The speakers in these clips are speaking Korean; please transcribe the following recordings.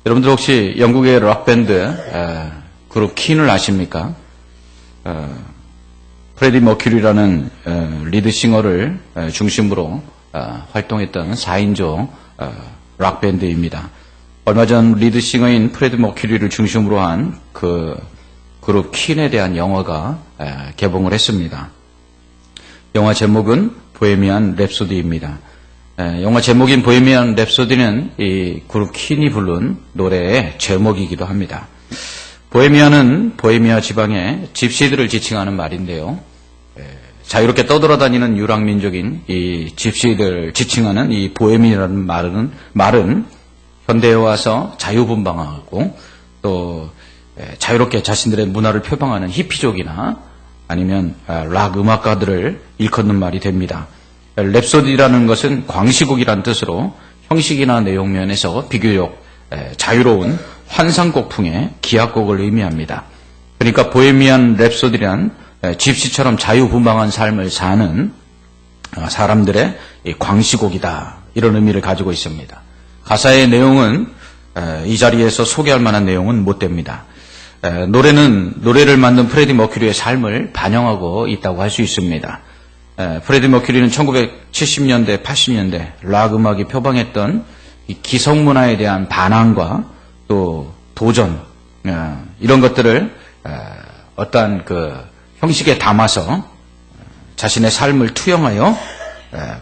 여러분들 혹시 영국의 락밴드 그룹 퀸을 아십니까? 프레디 머큐리라는 리드싱어를 중심으로 활동했던 4인조 락밴드입니다. 얼마 전 리드싱어인 프레디 머큐리를 중심으로 한 그 그룹 퀸에 대한 영화가 개봉을 했습니다. 영화 제목은 보헤미안 랩소디입니다. 영화 제목인 보헤미안 랩소디는 이 그룹 퀸이 부른 노래의 제목이기도 합니다. 보헤미안은 보헤미아 지방의 집시들을 지칭하는 말인데요. 자유롭게 떠돌아다니는 유랑민족인 이 집시들 지칭하는 이 보헤미안이라는 말은 현대에 와서 자유분방하고 또 자유롭게 자신들의 문화를 표방하는 히피족이나 아니면 락 음악가들을 일컫는 말이 됩니다. 랩소디라는 것은 광시곡이란 뜻으로 형식이나 내용 면에서 비교적 자유로운 환상곡풍의 기악곡을 의미합니다. 그러니까 보헤미안 랩소디란 집시처럼 자유분방한 삶을 사는 사람들의 광시곡이다, 이런 의미를 가지고 있습니다. 가사의 내용은 이 자리에서 소개할 만한 내용은 못 됩니다. 노래를 만든 프레디 머큐리의 삶을 반영하고 있다고 할 수 있습니다. 프레디 머큐리는 1970년대, 80년대 락 음악이 표방했던 이 기성문화에 대한 반항과 또 도전, 이런 것들을 어떠한 그 형식에 담아서 자신의 삶을 투영하여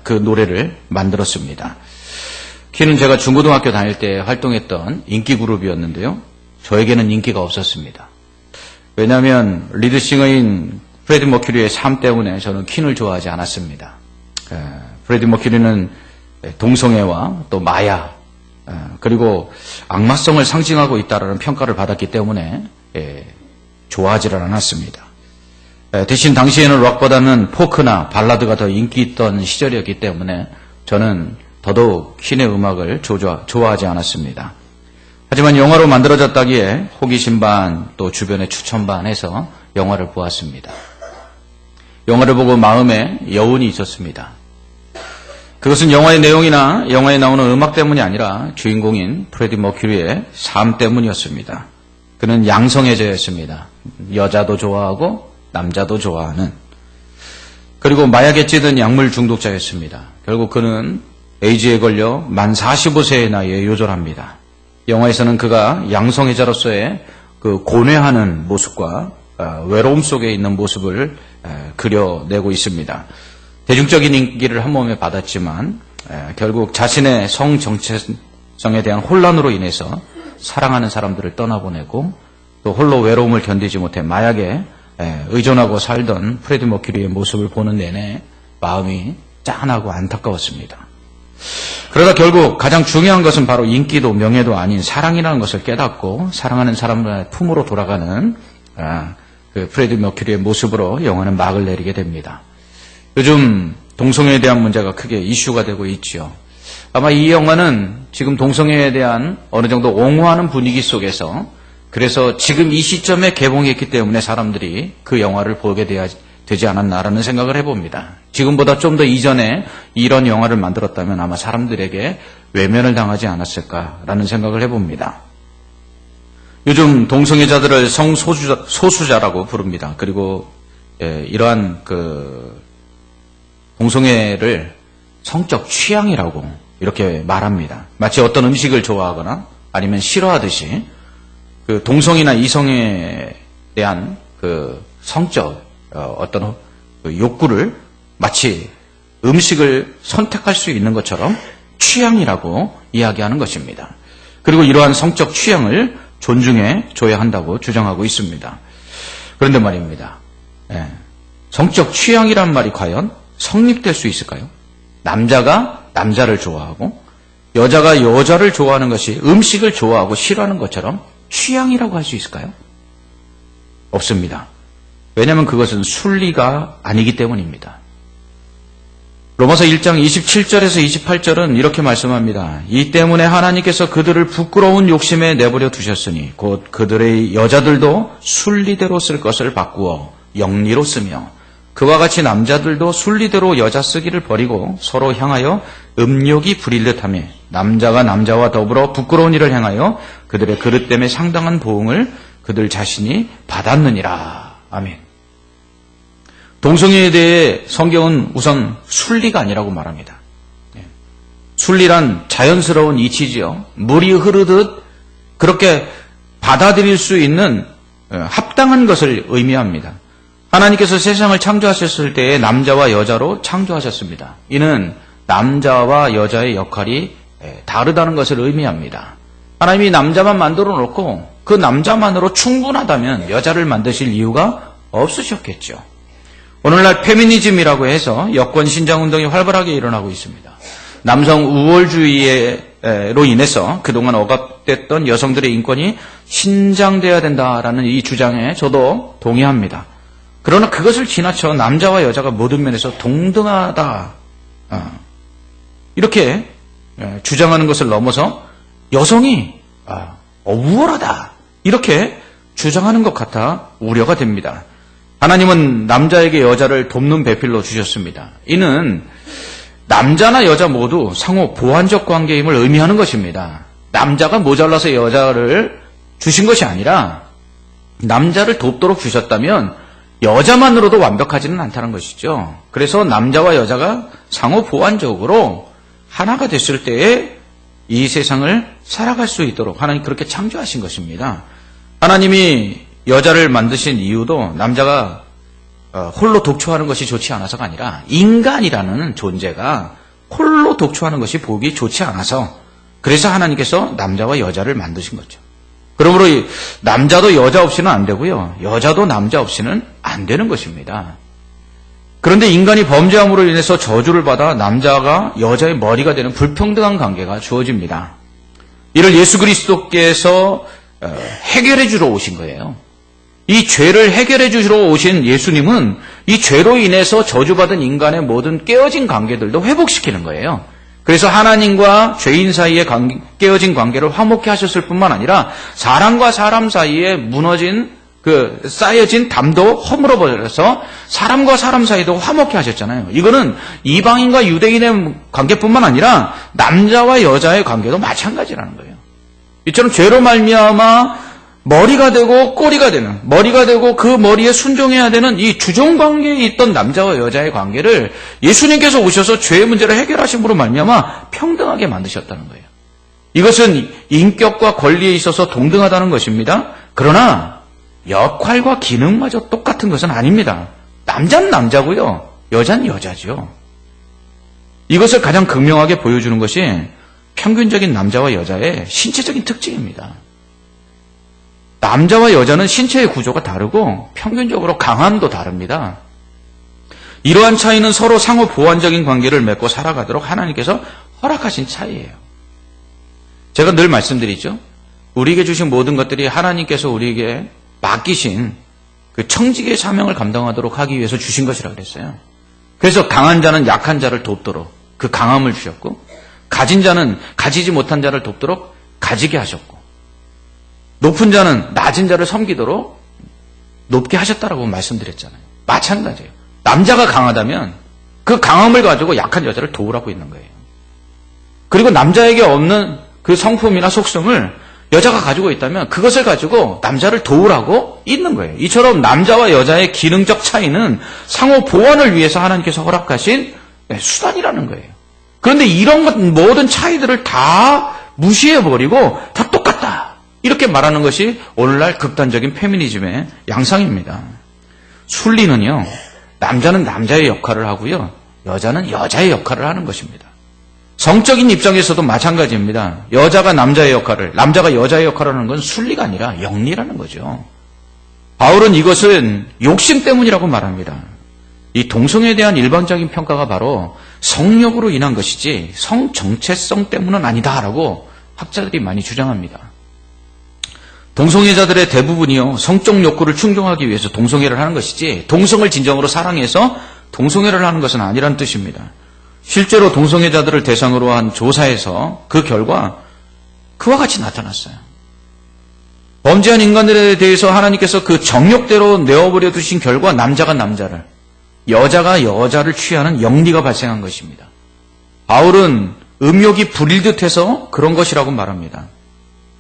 그 노래를 만들었습니다. 퀸은 제가 중고등학교 다닐 때 활동했던 인기 그룹이었는데요. 저에게는 인기가 없었습니다. 왜냐하면 리드싱어인 프레디 머큐리의 삶 때문에 저는 퀸을 좋아하지 않았습니다. 프레디 머큐리는 동성애와 또 마약, 그리고 악마성을 상징하고 있다는 평가를 받았기 때문에 좋아하지를 않았습니다. 대신 당시에는 록보다는 포크나 발라드가 더 인기 있던 시절이었기 때문에 저는 더더욱 퀸의 음악을 좋아하지 않았습니다. 하지만 영화로 만들어졌다기에 호기심 반 또 주변의 추천 반 해서 영화를 보았습니다. 영화를 보고 마음에 여운이 있었습니다. 그것은 영화의 내용이나 영화에 나오는 음악 때문이 아니라 주인공인 프레디 머큐리의 삶 때문이었습니다. 그는 양성애자였습니다. 여자도 좋아하고 남자도 좋아하는, 그리고 마약에 찌든 약물 중독자였습니다. 결국 그는 에이즈에 걸려 만 45세의 나이에 요절합니다. 영화에서는 그가 양성애자로서의 그 고뇌하는 모습과 외로움 속에 있는 모습을 그려내고 있습니다. 대중적인 인기를 한 몸에 받았지만 결국 자신의 성 정체성에 대한 혼란으로 인해서 사랑하는 사람들을 떠나보내고 또 홀로 외로움을 견디지 못해 마약에 의존하고 살던 프레디 머큐리의 모습을 보는 내내 마음이 짠하고 안타까웠습니다. 그러다 결국 가장 중요한 것은 바로 인기도 명예도 아닌 사랑이라는 것을 깨닫고 사랑하는 사람의 품으로 돌아가는 그 프레디 머큐리의 모습으로 영화는 막을 내리게 됩니다. 요즘 동성애에 대한 문제가 크게 이슈가 되고 있죠. 아마 이 영화는 지금 동성애에 대한 어느 정도 옹호하는 분위기 속에서, 그래서 지금 이 시점에 개봉했기 때문에 사람들이 그 영화를 보게 되지 않았나라는 생각을 해봅니다. 지금보다 좀 더 이전에 이런 영화를 만들었다면 아마 사람들에게 외면을 당하지 않았을까라는 생각을 해봅니다. 요즘 동성애자들을 성소수자라고 부릅니다. 그리고 이러한 그 동성애를 성적 취향이라고 이렇게 말합니다. 마치 어떤 음식을 좋아하거나 아니면 싫어하듯이 그 동성이나 이성에 대한 그 성적 어떤 그 욕구를 마치 음식을 선택할 수 있는 것처럼 취향이라고 이야기하는 것입니다. 그리고 이러한 성적 취향을 존중해 줘야 한다고 주장하고 있습니다. 그런데 말입니다. 성적 취향이란 말이 과연 성립될 수 있을까요? 남자가 남자를 좋아하고 여자가 여자를 좋아하는 것이 음식을 좋아하고 싫어하는 것처럼 취향이라고 할 수 있을까요? 없습니다. 왜냐하면 그것은 순리가 아니기 때문입니다. 로마서 1장 27절에서 28절은 이렇게 말씀합니다. 이 때문에 하나님께서 그들을 부끄러운 욕심에 내버려 두셨으니 곧 그들의 여자들도 순리대로 쓸 것을 바꾸어 영리로 쓰며 그와 같이 남자들도 순리대로 여자 쓰기를 버리고 서로 향하여 음욕이 부릴 듯하며 남자가 남자와 더불어 부끄러운 일을 행하여 그들의 그릇 때문에 상당한 보응을 그들 자신이 받았느니라. 아멘. 동성애에 대해 성경은 우선 순리가 아니라고 말합니다. 순리란 자연스러운 이치지요. 물이 흐르듯 그렇게 받아들일 수 있는 합당한 것을 의미합니다. 하나님께서 세상을 창조하셨을 때에 남자와 여자로 창조하셨습니다. 이는 남자와 여자의 역할이 다르다는 것을 의미합니다. 하나님이 남자만 만들어 놓고 그 남자만으로 충분하다면 여자를 만드실 이유가 없으셨겠죠. 오늘날 페미니즘이라고 해서 여권 신장 운동이 활발하게 일어나고 있습니다. 남성 우월주의로 인해서 그동안 억압됐던 여성들의 인권이 신장돼야 된다라는 이 주장에 저도 동의합니다. 그러나 그것을 지나쳐 남자와 여자가 모든 면에서 동등하다 이렇게 주장하는 것을 넘어서 여성이 우월하다 이렇게 주장하는 것 같아 우려가 됩니다. 하나님은 남자에게 여자를 돕는 배필로 주셨습니다. 이는 남자나 여자 모두 상호 보완적 관계임을 의미하는 것입니다. 남자가 모자라서 여자를 주신 것이 아니라 남자를 돕도록 주셨다면 여자만으로도 완벽하지는 않다는 것이죠. 그래서 남자와 여자가 상호 보완적으로 하나가 됐을 때에 이 세상을 살아갈 수 있도록 하나님 그렇게 창조하신 것입니다. 하나님이 여자를 만드신 이유도 남자가 홀로 독초하는 것이 좋지 않아서가 아니라 인간이라는 존재가 홀로 독초하는 것이 보기 좋지 않아서 그래서 하나님께서 남자와 여자를 만드신 거죠. 그러므로 남자도 여자 없이는 안 되고요. 여자도 남자 없이는 안 되는 것입니다. 그런데 인간이 범죄함으로 인해서 저주를 받아 남자가 여자의 머리가 되는 불평등한 관계가 주어집니다. 이를 예수 그리스도께서 해결해 주러 오신 거예요. 이 죄를 해결해 주시러 오신 예수님은 이 죄로 인해서 저주받은 인간의 모든 깨어진 관계들도 회복시키는 거예요. 그래서 하나님과 죄인 사이에 깨어진 관계를 화목케 하셨을 뿐만 아니라 사람과 사람 사이에 무너진 쌓여진 담도 허물어 버려서 사람과 사람 사이도 화목케 하셨잖아요. 이거는 이방인과 유대인의 관계뿐만 아니라 남자와 여자의 관계도 마찬가지라는 거예요. 이처럼 죄로 말미암아 머리가 되고 꼬리가 되는, 머리가 되고 그 머리에 순종해야 되는 이 주종 관계에 있던 남자와 여자의 관계를 예수님께서 오셔서 죄의 문제를 해결하심으로 말미암아 평등하게 만드셨다는 거예요. 이것은 인격과 권리에 있어서 동등하다는 것입니다. 그러나 역할과 기능마저 똑같은 것은 아닙니다. 남자는 남자고요, 여자는 여자죠. 이것을 가장 극명하게 보여주는 것이 평균적인 남자와 여자의 신체적인 특징입니다. 남자와 여자는 신체의 구조가 다르고 평균적으로 강함도 다릅니다. 이러한 차이는 서로 상호 보완적인 관계를 맺고 살아가도록 하나님께서 허락하신 차이예요. 제가 늘 말씀드리죠. 우리에게 주신 모든 것들이 하나님께서 우리에게 맡기신 그 청지기의 사명을 감당하도록 하기 위해서 주신 것이라고 그랬어요. 그래서 강한 자는 약한 자를 돕도록 그 강함을 주셨고, 가진 자는 가지지 못한 자를 돕도록 가지게 하셨고, 높은 자는 낮은 자를 섬기도록 높게 하셨다라고 말씀드렸잖아요. 마찬가지예요. 남자가 강하다면 그 강함을 가지고 약한 여자를 도우라고 있는 거예요. 그리고 남자에게 없는 그 성품이나 속성을 여자가 가지고 있다면 그것을 가지고 남자를 도우라고 있는 거예요. 이처럼 남자와 여자의 기능적 차이는 상호 보완을 위해서 하나님께서 허락하신 수단이라는 거예요. 그런데 이런 모든 차이들을 다 무시해버리고 다 똑같다, 이렇게 말하는 것이 오늘날 극단적인 페미니즘의 양상입니다. 순리는요, 남자는 남자의 역할을 하고요, 여자는 여자의 역할을 하는 것입니다. 성적인 입장에서도 마찬가지입니다. 여자가 남자의 역할을, 남자가 여자의 역할을 하는 건 순리가 아니라 영리라는 거죠. 바울은 이것은 욕심 때문이라고 말합니다. 이 동성애에 대한 일반적인 평가가 바로 성욕으로 인한 것이지 성 정체성 때문은 아니다라고 학자들이 많이 주장합니다. 동성애자들의 대부분이요, 성적 욕구를 충족하기 위해서 동성애를 하는 것이지 동성을 진정으로 사랑해서 동성애를 하는 것은 아니라는 뜻입니다. 실제로 동성애자들을 대상으로 한 조사에서 그 결과 그와 같이 나타났어요. 범죄한 인간들에 대해서 하나님께서 그 정욕대로 내어버려 두신 결과 남자가 남자를, 여자가 여자를 취하는 영리가 발생한 것입니다. 바울은 음욕이 부릴 듯해서 그런 것이라고 말합니다.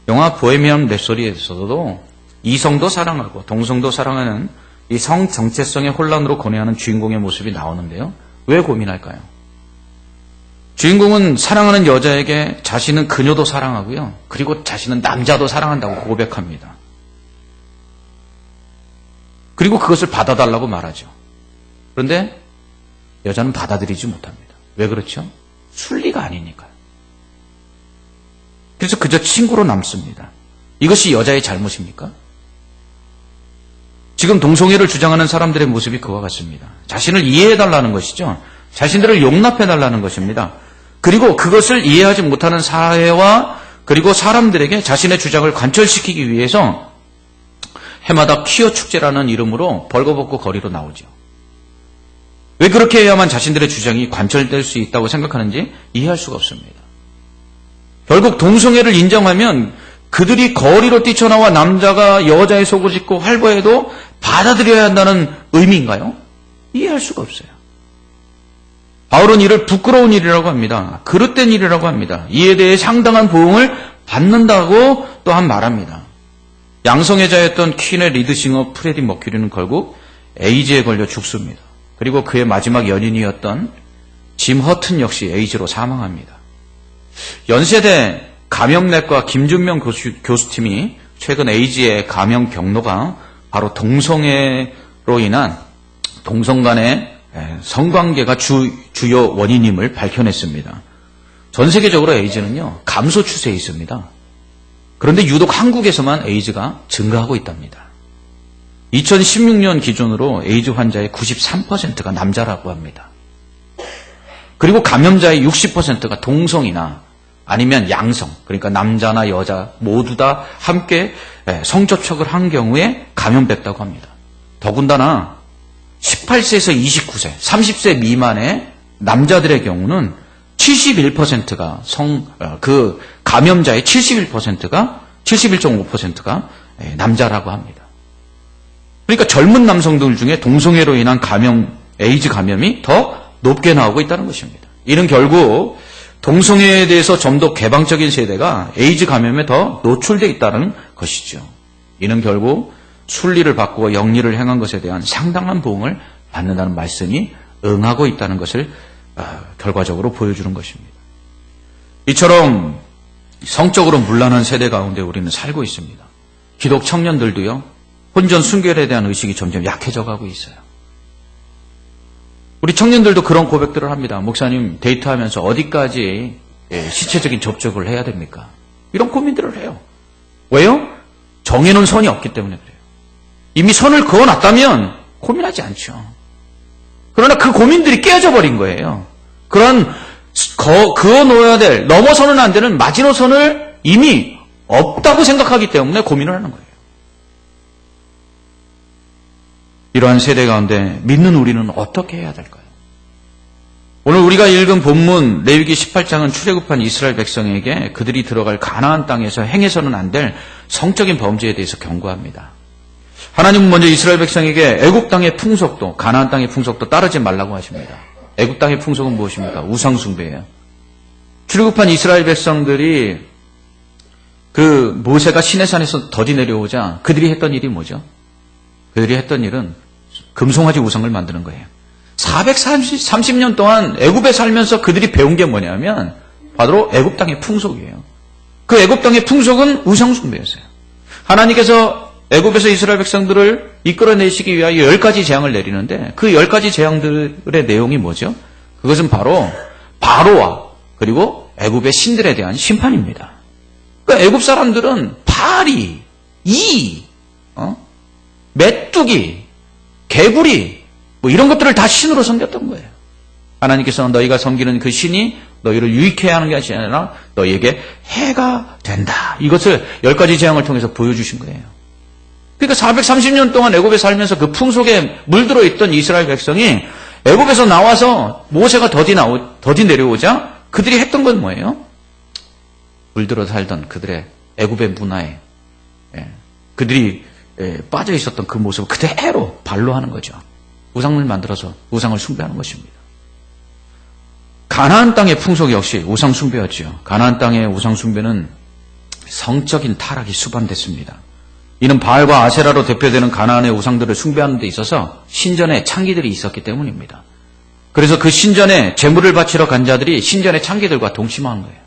영화 보헤미안 랩소디에서도 이성도 사랑하고 동성도 사랑하는 이 성 정체성의 혼란으로 고뇌하는 주인공의 모습이 나오는데요. 왜 고민할까요? 주인공은 사랑하는 여자에게 자신은 그녀도 사랑하고요. 그리고 자신은 남자도 사랑한다고 고백합니다. 그리고 그것을 받아달라고 말하죠. 그런데 여자는 받아들이지 못합니다. 왜 그렇죠? 순리가 아니니까요. 그래서 그저 친구로 남습니다. 이것이 여자의 잘못입니까? 지금 동성애를 주장하는 사람들의 모습이 그와 같습니다. 자신을 이해해달라는 것이죠. 자신들을 용납해달라는 것입니다. 그리고 그것을 이해하지 못하는 사회와 그리고 사람들에게 자신의 주장을 관철시키기 위해서 해마다 퀴어 축제라는 이름으로 벌거벗고 거리로 나오죠. 왜 그렇게 해야만 자신들의 주장이 관철될 수 있다고 생각하는지 이해할 수가 없습니다. 결국 동성애를 인정하면 그들이 거리로 뛰쳐나와 남자가 여자의 속을 짚고 활보해도 받아들여야 한다는 의미인가요? 이해할 수가 없어요. 바울은 이를 부끄러운 일이라고 합니다. 그릇된 일이라고 합니다. 이에 대해 상당한 보응을 받는다고 또한 말합니다. 양성애자였던 퀸의 리드싱어 프레디 머큐리는 결국 에이즈에 걸려 죽습니다. 그리고 그의 마지막 연인이었던 짐 허튼 역시 에이즈로 사망합니다. 연세대 감염내과 김준명 교수팀이 최근 에이즈의 감염 경로가 바로 동성애로 인한 동성 간의 성관계가 주요 원인임을 밝혀냈습니다. 전 세계적으로 에이즈는요, 감소 추세에 있습니다. 그런데 유독 한국에서만 에이즈가 증가하고 있답니다. 2016년 기준으로 에이즈 환자의 93%가 남자라고 합니다. 그리고 감염자의 60%가 동성이나 아니면 양성, 그러니까 남자나 여자 모두 다 함께 성접촉을 한 경우에 감염됐다고 합니다. 더군다나 18세에서 29세, 30세 미만의 남자들의 경우는 71%가 그 감염자의 71.5%가 남자라고 합니다. 그러니까 젊은 남성들 중에 동성애로 인한 에이즈 감염이 더 높게 나오고 있다는 것입니다. 이는 결국 동성애에 대해서 좀 더 개방적인 세대가 에이즈 감염에 더 노출되어 있다는 것이죠. 이는 결국 순리를 바꾸고 영리를 행한 것에 대한 상당한 보응을 받는다는 말씀이 응하고 있다는 것을 결과적으로 보여주는 것입니다. 이처럼 성적으로 문란한 세대 가운데 우리는 살고 있습니다. 기독 청년들도요, 혼전 순결에 대한 의식이 점점 약해져 가고 있어요. 우리 청년들도 그런 고백들을 합니다. 목사님, 데이트하면서 어디까지 시체적인 접촉을 해야 됩니까? 이런 고민들을 해요. 왜요? 정해놓은 선이 없기 때문에 그래요. 이미 선을 그어놨다면 고민하지 않죠. 그러나 그 고민들이 깨어져 버린 거예요. 그런 그어놓아야 될, 넘어서는 안 되는 마지노선을 이미 없다고 생각하기 때문에 고민을 하는 거예요. 이러한 세대 가운데 믿는 우리는 어떻게 해야 될까요? 오늘 우리가 읽은 본문 레위기 18장은 출애굽한 이스라엘 백성에게 그들이 들어갈 가나안 땅에서 행해서는 안 될 성적인 범죄에 대해서 경고합니다. 하나님은 먼저 이스라엘 백성에게 애굽 땅의 풍속도, 가나안 땅의 풍속도 따르지 말라고 하십니다. 애굽 땅의 풍속은 무엇입니까? 우상 숭배예요. 출애굽한 이스라엘 백성들이 그 모세가 시내산에서 더디 내려오자 그들이 했던 일이 뭐죠? 그들이 했던 일은 금송아지 우상을 만드는 거예요. 430년 동안 애굽에 살면서 그들이 배운 게 뭐냐면 바로 애굽 땅의 풍속이에요. 그 애굽 땅의 풍속은 우상 숭배였어요. 하나님께서 애굽에서 이스라엘 백성들을 이끌어내시기 위하여 10가지 재앙을 내리는데 그 10가지 재앙들의 내용이 뭐죠? 그것은 바로 바로와 그리고 애굽의 신들에 대한 심판입니다. 그러니까 애굽 사람들은 파리, 메뚜기, 개구리 뭐 이런 것들을 다 신으로 섬겼던 거예요. 하나님께서는 너희가 섬기는 그 신이 너희를 유익해 하는 게 아니라 너희에게 해가 된다. 이것을 10가지 재앙을 통해서 보여주신 거예요. 그러니까 430년 동안 애굽에 살면서 그 풍속에 물들어 있던 이스라엘 백성이 애굽에서 나와서 모세가 더디 내려오자 그들이 했던 건 뭐예요? 물들어 살던 그들의 애굽의 문화에 그들이 빠져 있었던 그 모습을 그대로 발로 하는 거죠. 우상을 만들어서 우상을 숭배하는 것입니다. 가나안 땅의 풍속 역시 우상 숭배였죠. 가나안 땅의 우상 숭배는 성적인 타락이 수반됐습니다. 이는 바알과 아세라로 대표되는 가나안의 우상들을 숭배하는 데 있어서 신전에 창기들이 있었기 때문입니다. 그래서 그 신전에 제물을 바치러 간 자들이 신전의 창기들과 동침한 거예요.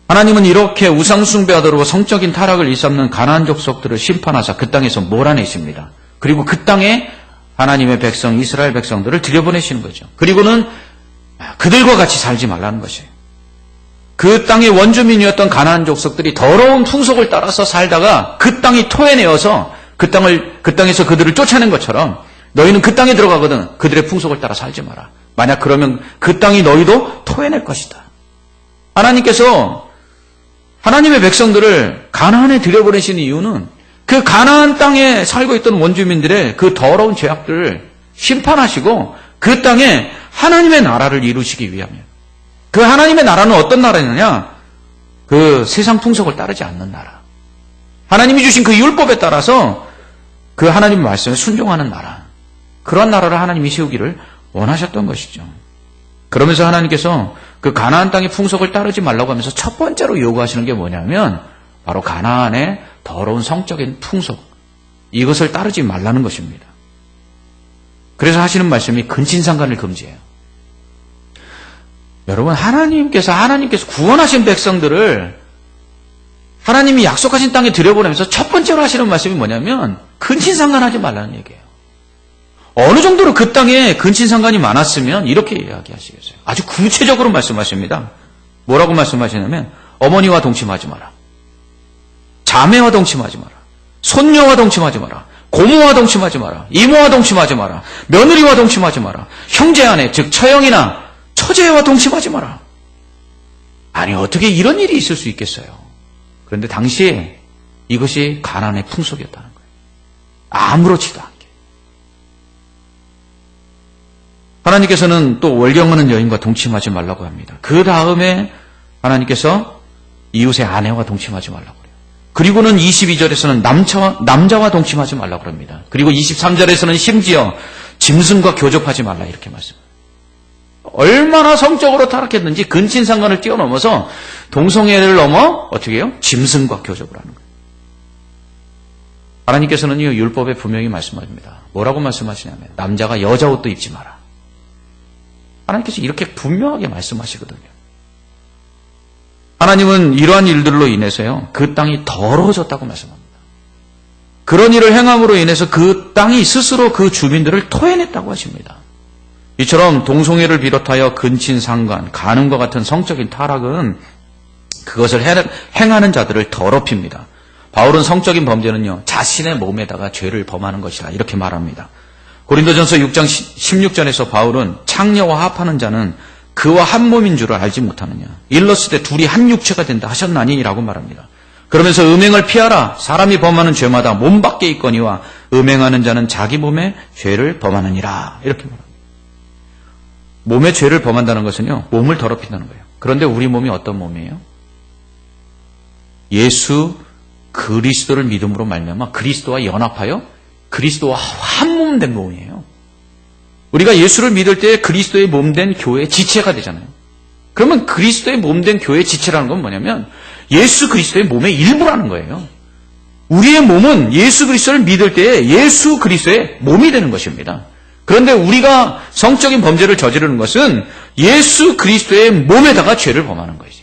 하나님은 이렇게 우상 숭배하도록 성적인 타락을 일삼는 가나안 족속들을 심판하사 그 땅에서 몰아내십니다. 그리고 그 땅에 하나님의 백성, 이스라엘 백성들을 들여보내시는 거죠. 그리고는 그들과 같이 살지 말라는 것이에요. 그 땅의 원주민이었던 가나안 족속들이 더러운 풍속을 따라서 살다가 그 땅이 토해내어서 그 땅에서 그들을 쫓아낸 것처럼 너희는 그 땅에 들어가거든 그들의 풍속을 따라 살지 마라. 만약 그러면 그 땅이 너희도 토해낼 것이다. 하나님께서 하나님의 백성들을 가나안에 들여보내신 이유는 그 가나안 땅에 살고 있던 원주민들의 그 더러운 죄악들을 심판하시고 그 땅에 하나님의 나라를 이루시기 위함이에요. 그 하나님의 나라는 어떤 나라냐냐? 그 세상 풍속을 따르지 않는 나라. 하나님이 주신 그 율법에 따라서 그 하나님 말씀에 순종하는 나라. 그런 나라를 하나님이 세우기를 원하셨던 것이죠. 그러면서 하나님께서 그 가나안 땅의 풍속을 따르지 말라고 하면서 첫 번째로 요구하시는 게 뭐냐면 바로 가나안의 더러운 성적인 풍속, 이것을 따르지 말라는 것입니다. 그래서 하시는 말씀이 근친상간을 금지해요. 여러분, 하나님께서 구원하신 백성들을 하나님이 약속하신 땅에 들여보내면서 첫 번째로 하시는 말씀이 뭐냐면 근친상간하지 말라는 얘기예요. 어느 정도로 그 땅에 근친상간이 많았으면 이렇게 이야기하시겠어요. 아주 구체적으로 말씀하십니다. 뭐라고 말씀하시냐면 어머니와 동침하지 마라. 자매와 동침하지 마라. 손녀와 동침하지 마라. 고모와 동침하지 마라. 이모와 동침하지 마라. 며느리와 동침하지 마라. 형제 아내, 즉 처형이나 처제와 동침하지 마라. 아니, 어떻게 이런 일이 있을 수 있겠어요? 그런데 당시에 이것이 가나안의 풍속이었다는 거예요. 아무렇지도 않게. 하나님께서는 또 월경하는 여인과 동침하지 말라고 합니다. 그 다음에 하나님께서 이웃의 아내와 동침하지 말라고 그래요. 그리고는 22절에서는 남자와 동침하지 말라고 합니다. 그리고 23절에서는 심지어 짐승과 교접하지 말라 이렇게 말씀합니다. 얼마나 성적으로 타락했는지 근친상간을 뛰어넘어서 동성애를 넘어 어떻게 해요? 짐승과 교접을 하는 거예요. 하나님께서는 이 율법에 분명히 말씀하십니다. 뭐라고 말씀하시냐면 남자가 여자 옷도 입지 마라. 하나님께서 이렇게 분명하게 말씀하시거든요. 하나님은 이러한 일들로 인해서요, 그 땅이 더러워졌다고 말씀합니다. 그런 일을 행함으로 인해서 그 땅이 스스로 그 주민들을 토해냈다고 하십니다. 이처럼 동성애를 비롯하여 근친상간, 간음과 같은 성적인 타락은 그것을 행하는 자들을 더럽힙니다. 바울은 성적인 범죄는요, 자신의 몸에다가 죄를 범하는 것이라 이렇게 말합니다. 고린도전서 6장 16절에서 바울은 창녀와 합하는 자는 그와 한 몸인 줄을 알지 못하느냐. 일렀을 때 둘이 한 육체가 된다 하셨나니 라고 말합니다. 그러면서 음행을 피하라. 사람이 범하는 죄마다 몸 밖에 있거니와 음행하는 자는 자기 몸에 죄를 범하느니라. 이렇게 말합니다. 몸에 죄를 범한다는 것은요, 몸을 더럽힌다는 거예요. 그런데 우리 몸이 어떤 몸이에요? 예수 그리스도를 믿음으로 말미암아 그리스도와 연합하여 그리스도와 한 몸 된 몸이에요. 우리가 예수를 믿을 때 그리스도의 몸 된 교회의 지체가 되잖아요. 그러면 그리스도의 몸 된 교회의 지체라는 건 뭐냐면 예수 그리스도의 몸의 일부라는 거예요. 우리의 몸은 예수 그리스도를 믿을 때 예수 그리스도의 몸이 되는 것입니다. 그런데 우리가 성적인 범죄를 저지르는 것은 예수 그리스도의 몸에다가 죄를 범하는 것이죠.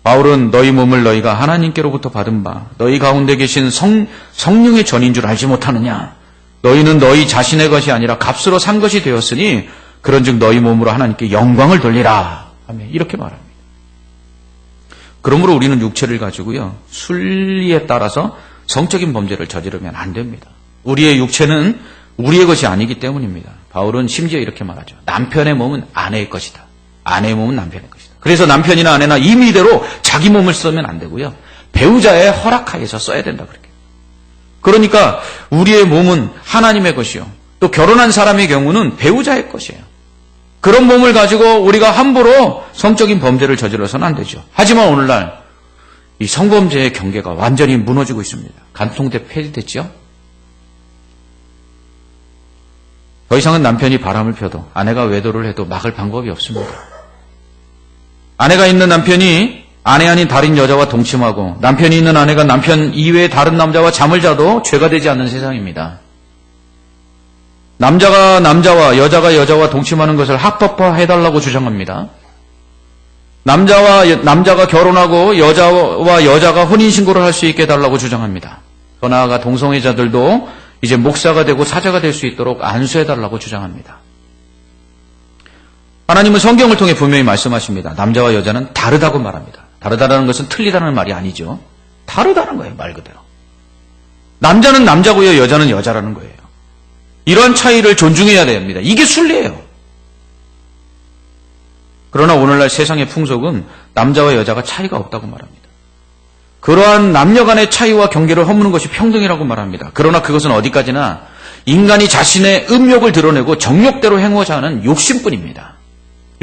바울은 너희 몸을 너희가 하나님께로부터 받은 바 너희 가운데 계신 성령의 전인 줄 알지 못하느냐. 너희는 너희 자신의 것이 아니라 값으로 산 것이 되었으니 그런즉 너희 몸으로 하나님께 영광을 돌리라. 아멘. 이렇게 말합니다. 그러므로 우리는 육체를 가지고요, 순리에 따라서 성적인 범죄를 저지르면 안 됩니다. 우리의 육체는 우리의 것이 아니기 때문입니다. 바울은 심지어 이렇게 말하죠. 남편의 몸은 아내의 것이다. 아내의 몸은 남편의 것이다. 그래서 남편이나 아내나 임의대로 자기 몸을 쓰면 안 되고요, 배우자의 허락하에서 써야 된다 그렇게. 그러니까 우리의 몸은 하나님의 것이요, 또 결혼한 사람의 경우는 배우자의 것이에요. 그런 몸을 가지고 우리가 함부로 성적인 범죄를 저질러서는 안 되죠. 하지만 오늘날 이 성범죄의 경계가 완전히 무너지고 있습니다. 간통죄 폐지됐죠? 더 이상은 남편이 바람을 펴도 아내가 외도를 해도 막을 방법이 없습니다. 아내가 있는 남편이 아내 아닌 다른 여자와 동침하고 남편이 있는 아내가 남편 이외의 다른 남자와 잠을 자도 죄가 되지 않는 세상입니다. 남자가 남자와 여자가 여자와 동침하는 것을 합법화해달라고 주장합니다. 남자가 결혼하고 여자와 여자가 혼인신고를 할 수 있게 해달라고 주장합니다. 더 나아가 동성애자들도 이제 목사가 되고 사자가 될 수 있도록 안수해달라고 주장합니다. 하나님은 성경을 통해 분명히 말씀하십니다. 남자와 여자는 다르다고 말합니다. 다르다는 것은 틀리다는 말이 아니죠. 다르다는 거예요, 말 그대로. 남자는 남자고요, 여자는 여자라는 거예요. 이러한 차이를 존중해야 됩니다. 이게 순리예요. 그러나 오늘날 세상의 풍속은 남자와 여자가 차이가 없다고 말합니다. 그러한 남녀 간의 차이와 경계를 허무는 것이 평등이라고 말합니다. 그러나 그것은 어디까지나 인간이 자신의 음욕을 드러내고 정욕대로 행하고자 하는 욕심뿐입니다.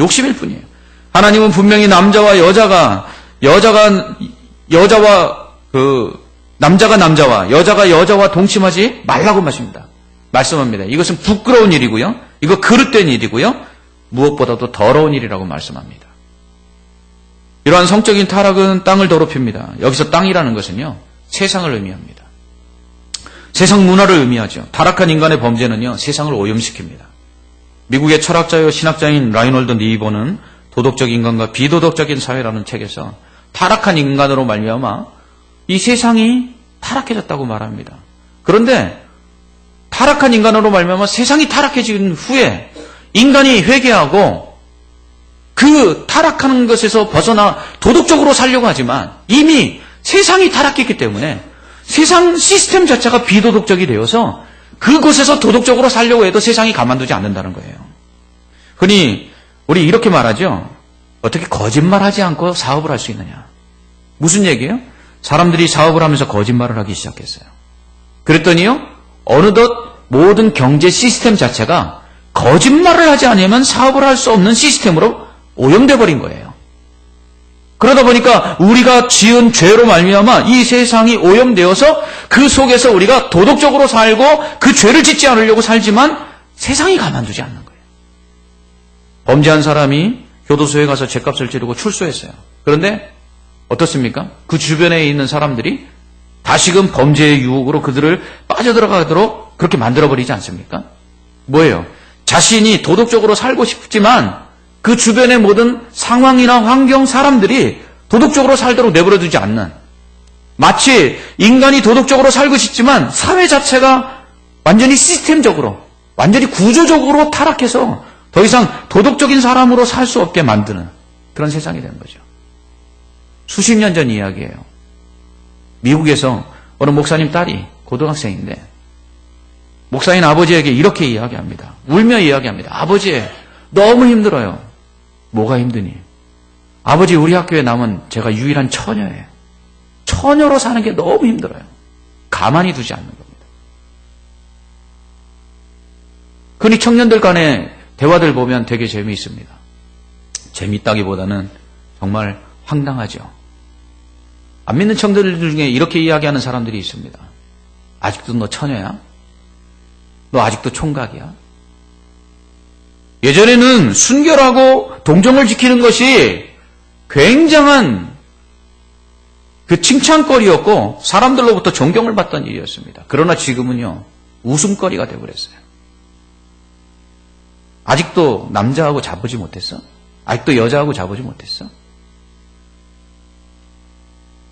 욕심일 뿐이에요. 하나님은 분명히 남자와 여자가 여자가 여자와 동침하지 말라고 말씀합니다. 이것은 부끄러운 일이고요. 이거 그릇된 일이고요. 무엇보다도 더러운 일이라고 말씀합니다. 이러한 성적인 타락은 땅을 더럽힙니다. 여기서 땅이라는 것은요, 세상을 의미합니다. 세상 문화를 의미하죠. 타락한 인간의 범죄는요, 세상을 오염시킵니다. 미국의 철학자요 신학자인 라이놀드 니이버는 도덕적 인간과 비도덕적인 사회라는 책에서 타락한 인간으로 말미암아 이 세상이 타락해졌다고 말합니다. 그런데 타락한 인간으로 말미암아 세상이 타락해진 후에 인간이 회개하고 그 타락하는 것에서 벗어나 도덕적으로 살려고 하지만 이미 세상이 타락했기 때문에 세상 시스템 자체가 비도덕적이 되어서 그곳에서 도덕적으로 살려고 해도 세상이 가만두지 않는다는 거예요. 흔히 우리 이렇게 말하죠. 어떻게 거짓말하지 않고 사업을 할 수 있느냐. 무슨 얘기예요? 사람들이 사업을 하면서 거짓말을 하기 시작했어요. 그랬더니요, 어느덧 모든 경제 시스템 자체가 거짓말을 하지 않으면 사업을 할 수 없는 시스템으로 오염돼 버린 거예요. 그러다 보니까 우리가 지은 죄로 말미암아 이 세상이 오염되어서 그 속에서 우리가 도덕적으로 살고 그 죄를 짓지 않으려고 살지만 세상이 가만두지 않는 거예요. 범죄한 사람이 교도소에 가서 죗값을 치르고 출소했어요. 그런데 어떻습니까? 그 주변에 있는 사람들이 다시금 범죄의 유혹으로 그들을 빠져들어가도록 그렇게 만들어버리지 않습니까? 뭐예요? 자신이 도덕적으로 살고 싶지만 그 주변의 모든 상황이나 환경, 사람들이 도덕적으로 살도록 내버려두지 않는, 마치 인간이 도덕적으로 살고 싶지만 사회 자체가 완전히 시스템적으로, 완전히 구조적으로 타락해서 더 이상 도덕적인 사람으로 살 수 없게 만드는 그런 세상이 된 거죠. 수십 년 전 이야기예요. 미국에서 어느 목사님 딸이 고등학생인데 목사인 아버지에게 이렇게 이야기합니다. 울며 이야기합니다. 아버지, 너무 힘들어요. 뭐가 힘드니? 아버지, 우리 학교에 남은 제가 유일한 처녀예요. 처녀로 사는 게 너무 힘들어요. 가만히 두지 않는 겁니다. 흔히 청년들 간의 대화들 보면 되게 재미있습니다. 재미있다기보다는 정말 황당하죠. 안 믿는 청년들 중에 이렇게 이야기하는 사람들이 있습니다. 아직도 너 처녀야? 너 아직도 총각이야? 예전에는 순결하고 동정을 지키는 것이 굉장한 그 칭찬거리였고 사람들로부터 존경을 받던 일이었습니다. 그러나 지금은요, 웃음거리가 되어버렸어요. 아직도 남자하고 자보지 못했어? 아직도 여자하고 자보지 못했어?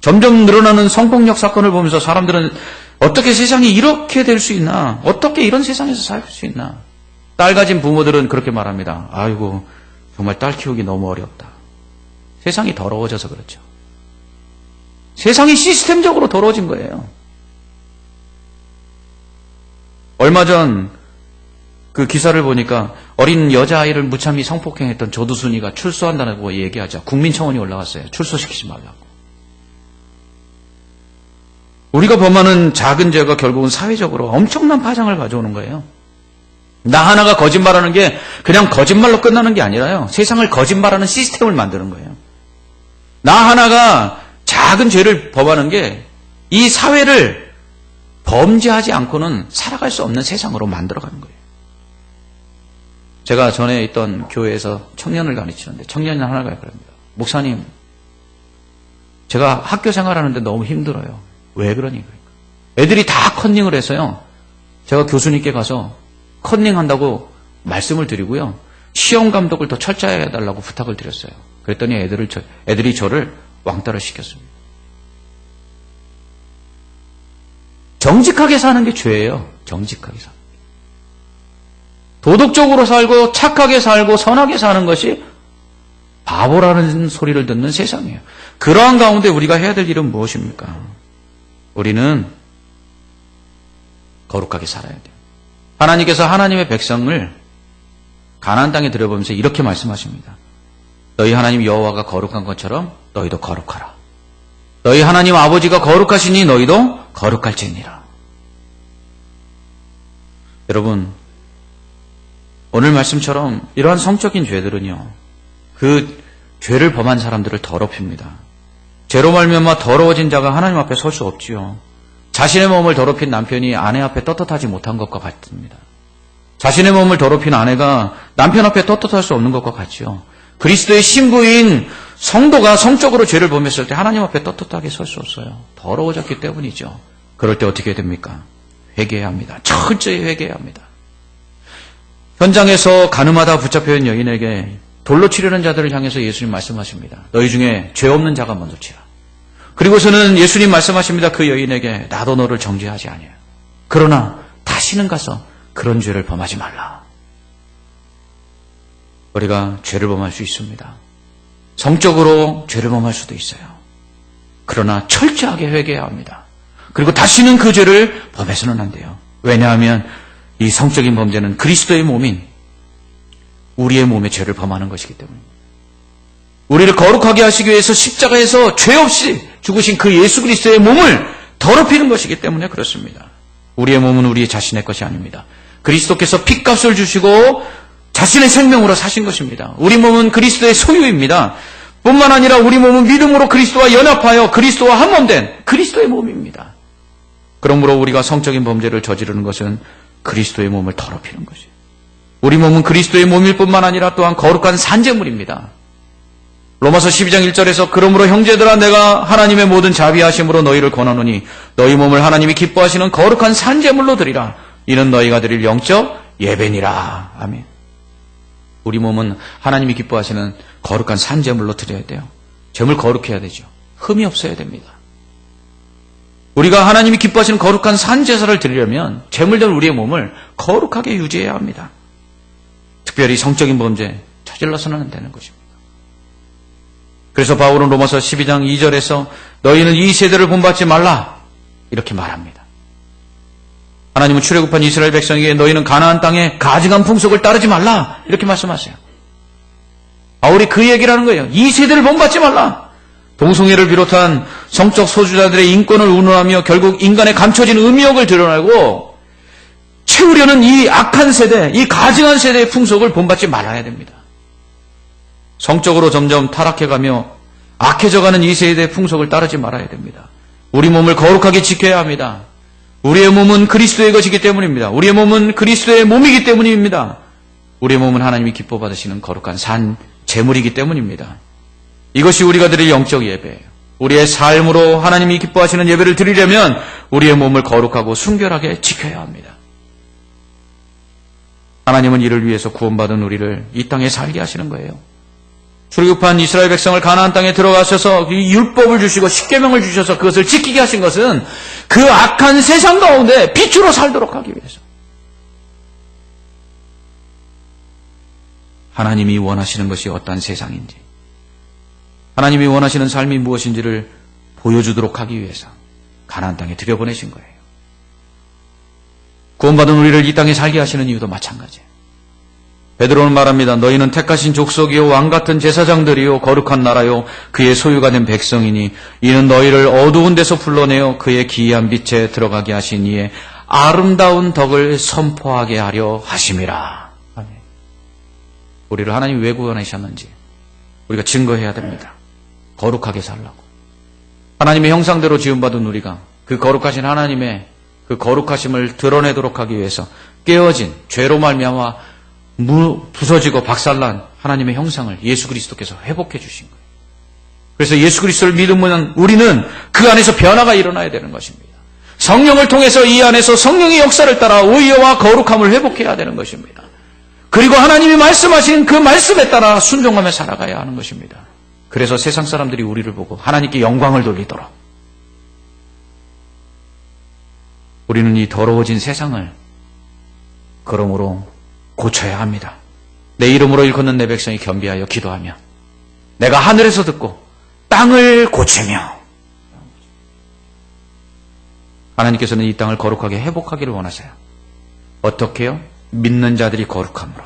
점점 늘어나는 성폭력 사건을 보면서 사람들은 어떻게 세상이 이렇게 될 수 있나? 어떻게 이런 세상에서 살 수 있나? 딸 가진 부모들은 그렇게 말합니다. 아이고, 정말 딸 키우기 너무 어렵다. 세상이 더러워져서 그렇죠. 세상이 시스템적으로 더러워진 거예요. 얼마 전 그 기사를 보니까 어린 여자아이를 무참히 성폭행했던 조두순이가 출소한다고 얘기하자 국민청원이 올라왔어요. 출소시키지 말라고. 우리가 범하는 작은 죄가 결국은 사회적으로 엄청난 파장을 가져오는 거예요. 나 하나가 거짓말하는 게 그냥 거짓말로 끝나는 게 아니라요. 세상을 거짓말하는 시스템을 만드는 거예요. 나 하나가 작은 죄를 범하는 게 이 사회를 범죄하지 않고는 살아갈 수 없는 세상으로 만들어가는 거예요. 제가 전에 있던 교회에서 청년을 가르치는데 청년이 하나가 그럽니다. 목사님, 제가 학교 생활하는데 너무 힘들어요. 왜 그러니? 애들이 다 컨닝을 해서요. 제가 교수님께 가서 컨닝한다고 말씀을 드리고요. 시험 감독을 더 철저하게 해달라고 부탁을 드렸어요. 그랬더니 애들이 저를 왕따를 시켰습니다. 정직하게 사는 게 죄예요. 정직하게 사는 게. 도덕적으로 살고 착하게 살고 선하게 사는 것이 바보라는 소리를 듣는 세상이에요. 그러한 가운데 우리가 해야 될 일은 무엇입니까? 우리는 거룩하게 살아야 돼요. 하나님께서 하나님의 백성을 가나안 땅에 들여보면서 이렇게 말씀하십니다. 너희 하나님 여호와가 거룩한 것처럼 너희도 거룩하라. 너희 하나님 아버지가 거룩하시니 너희도 거룩할지니라. 여러분, 오늘 말씀처럼 이러한 성적인 죄들은요, 그 죄를 범한 사람들을 더럽힙니다. 죄로 말미암아 더러워진 자가 하나님 앞에 설 수 없지요. 자신의 몸을 더럽힌 남편이 아내 앞에 떳떳하지 못한 것과 같습니다. 자신의 몸을 더럽힌 아내가 남편 앞에 떳떳할 수 없는 것과 같지요. 그리스도의 신부인 성도가 성적으로 죄를 범했을 때 하나님 앞에 떳떳하게 설 수 없어요. 더러워졌기 때문이죠. 그럴 때 어떻게 됩니까? 회개해야 합니다. 철저히 회개해야 합니다. 현장에서 가늠하다 붙잡혀 있는 여인에게 돌로 치려는 자들을 향해서 예수님 말씀하십니다. 너희 중에 죄 없는 자가 먼저 치라. 그리고서는 예수님 말씀하십니다. 그 여인에게 나도 너를 정죄하지 아니에요. 그러나 다시는 가서 그런 죄를 범하지 말라. 우리가 죄를 범할 수 있습니다. 성적으로 죄를 범할 수도 있어요. 그러나 철저하게 회개해야 합니다. 그리고 다시는 그 죄를 범해서는 안 돼요. 왜냐하면 이 성적인 범죄는 그리스도의 몸인 우리의 몸에 죄를 범하는 것이기 때문입니다. 우리를 거룩하게 하시기 위해서 십자가에서 죄 없이 죽으신 그 예수 그리스도의 몸을 더럽히는 것이기 때문에 그렇습니다. 우리의 몸은 우리 자신의 것이 아닙니다. 그리스도께서 핏값을 주시고 자신의 생명으로 사신 것입니다. 우리 몸은 그리스도의 소유입니다. 뿐만 아니라 우리 몸은 믿음으로 그리스도와 연합하여 그리스도와 한몸된 그리스도의 몸입니다. 그러므로 우리가 성적인 범죄를 저지르는 것은 그리스도의 몸을 더럽히는 것이에요. 우리 몸은 그리스도의 몸일 뿐만 아니라 또한 거룩한 산제물입니다. 로마서 12장 1절에서 그러므로 형제들아 내가 하나님의 모든 자비하심으로 너희를 권하노니 너희 몸을 하나님이 기뻐하시는 거룩한 산제물로 드리라. 이는 너희가 드릴 영적 예배니라. 아멘. 우리 몸은 하나님이 기뻐하시는 거룩한 산제물로 드려야 돼요. 제물 거룩해야 되죠. 흠이 없어야 됩니다. 우리가 하나님이 기뻐하시는 거룩한 산제사를 드리려면 제물된 우리의 몸을 거룩하게 유지해야 합니다. 특별히 성적인 범죄 저질러서는 안 되는 것입니다. 그래서 바울은 로마서 12장 2절에서 너희는 이 세대를 본받지 말라 이렇게 말합니다. 하나님은 출애굽한 이스라엘 백성에게 너희는 가나안 땅의 가증한 풍속을 따르지 말라 이렇게 말씀하세요. 바울이 그 얘기를 하는 거예요. 이 세대를 본받지 말라. 동성애를 비롯한 성적 소유자들의 인권을 운운하며 결국 인간의 감춰진 음욕을 드러내고 채우려는 이 악한 세대, 이 가증한 세대의 풍속을 본받지 말아야 됩니다. 성적으로 점점 타락해가며 악해져가는 이 세대의 풍속을 따르지 말아야 됩니다. 우리 몸을 거룩하게 지켜야 합니다. 우리의 몸은 그리스도의 것이기 때문입니다. 우리의 몸은 그리스도의 몸이기 때문입니다. 우리의 몸은 하나님이 기뻐 받으시는 거룩한 산 제물이기 때문입니다. 이것이 우리가 드릴 영적 예배예요. 우리의 삶으로 하나님이 기뻐하시는 예배를 드리려면 우리의 몸을 거룩하고 순결하게 지켜야 합니다. 하나님은 이를 위해서 구원받은 우리를 이 땅에 살게 하시는 거예요. 출애굽한 이스라엘 백성을 가나안 땅에 들어가셔서 이 율법을 주시고 십계명을 주셔서 그것을 지키게 하신 것은 그 악한 세상 가운데 빛으로 살도록 하기 위해서. 하나님이 원하시는 것이 어떠한 세상인지, 하나님이 원하시는 삶이 무엇인지를 보여주도록 하기 위해서 가나안 땅에 들여보내신 거예요. 구원받은 우리를 이 땅에 살게 하시는 이유도 마찬가지예요. 베드로는 말합니다. 너희는 택하신 족속이요 왕같은 제사장들이요 거룩한 나라요 그의 소유가 된 백성이니 이는 너희를 어두운 데서 불러내어 그의 기이한 빛에 들어가게 하신 이의 아름다운 덕을 선포하게 하려 하심이라. 아멘. 우리를 하나님이 왜 구원하셨는지 우리가 증거해야 됩니다. 거룩하게 살라고. 하나님의 형상대로 지음받은 우리가 그 거룩하신 하나님의 그 거룩하심을 드러내도록 하기 위해서 깨어진 죄로 말미암아 부서지고 박살난 하나님의 형상을 예수 그리스도께서 회복해 주신 거예요. 그래서 예수 그리스도를 믿으면 우리는 그 안에서 변화가 일어나야 되는 것입니다. 성령을 통해서 이 안에서 성령의 역사를 따라 의와 거룩함을 회복해야 되는 것입니다. 그리고 하나님이 말씀하신 그 말씀에 따라 순종하며 살아가야 하는 것입니다. 그래서 세상 사람들이 우리를 보고 하나님께 영광을 돌리도록 우리는 이 더러워진 세상을 그러므로 고쳐야 합니다. 내 이름으로 일컫는 내 백성이 겸비하여 기도하며 내가 하늘에서 듣고 땅을 고치며 하나님께서는 이 땅을 거룩하게 회복하기를 원하세요. 어떻게요? 믿는 자들이 거룩함으로.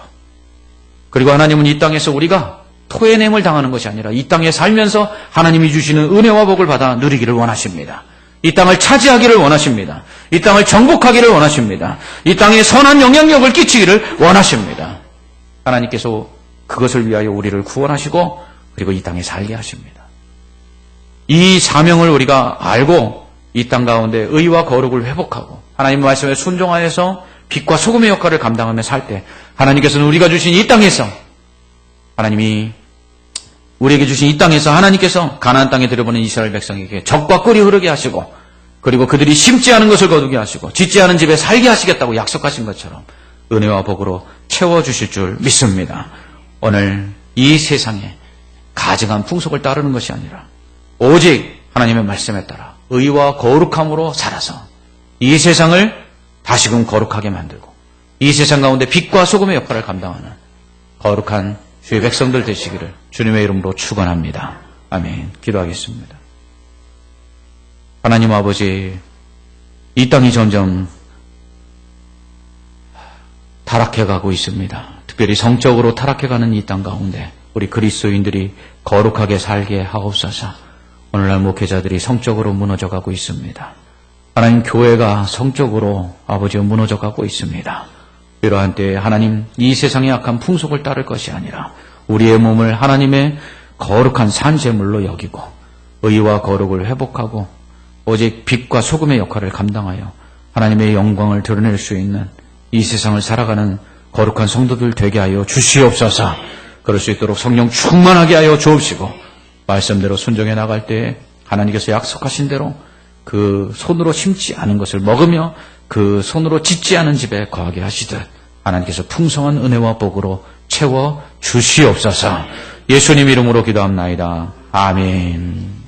그리고 하나님은 이 땅에서 우리가 토해냄을 당하는 것이 아니라 이 땅에 살면서 하나님이 주시는 은혜와 복을 받아 누리기를 원하십니다. 이 땅을 차지하기를 원하십니다. 이 땅을 정복하기를 원하십니다. 이 땅에 선한 영향력을 끼치기를 원하십니다. 하나님께서 그것을 위하여 우리를 구원하시고 그리고 이 땅에 살게 하십니다. 이 사명을 우리가 알고 이 땅 가운데 의와 거룩을 회복하고 하나님의 말씀에 순종하여서 빛과 소금의 역할을 감당하며 살 때 하나님께서는 우리가 주신 이 땅에서 하나님이 우리에게 주신 이 땅에서 하나님께서 가나안 땅에 들여보낸 이스라엘 백성에게 젖과 꿀이 흐르게 하시고 그리고 그들이 심지 않은 것을 거두게 하시고 짓지 않은 집에 살게 하시겠다고 약속하신 것처럼 은혜와 복으로 채워주실 줄 믿습니다. 오늘 이 세상에 가증한 풍속을 따르는 것이 아니라 오직 하나님의 말씀에 따라 의와 거룩함으로 살아서 이 세상을 다시금 거룩하게 만들고 이 세상 가운데 빛과 소금의 역할을 감당하는 거룩한 주의 백성들 되시기를 주님의 이름으로 축원합니다. 아멘. 기도하겠습니다. 하나님 아버지, 이 땅이 점점 타락해가고 있습니다. 특별히 성적으로 타락해가는 이 땅 가운데 우리 그리스도인들이 거룩하게 살게 하옵소서. 오늘날 목회자들이 성적으로 무너져가고 있습니다. 하나님 교회가 성적으로 아버지여 무너져가고 있습니다. 이러한 때에 하나님 이 세상의 악한 풍속을 따를 것이 아니라 우리의 몸을 하나님의 거룩한 산재물로 여기고 의와 거룩을 회복하고 오직 빛과 소금의 역할을 감당하여 하나님의 영광을 드러낼 수 있는 이 세상을 살아가는 거룩한 성도들 되게 하여 주시옵소서. 그럴 수 있도록 성령 충만하게 하여 주옵시고 말씀대로 순종해 나갈 때에 하나님께서 약속하신 대로 그 손으로 심지 않은 것을 먹으며 그 손으로 짓지 않은 집에 거하게 하시듯 하나님께서 풍성한 은혜와 복으로 채워 주시옵소서. 예수님 이름으로 기도합나이다. 아멘.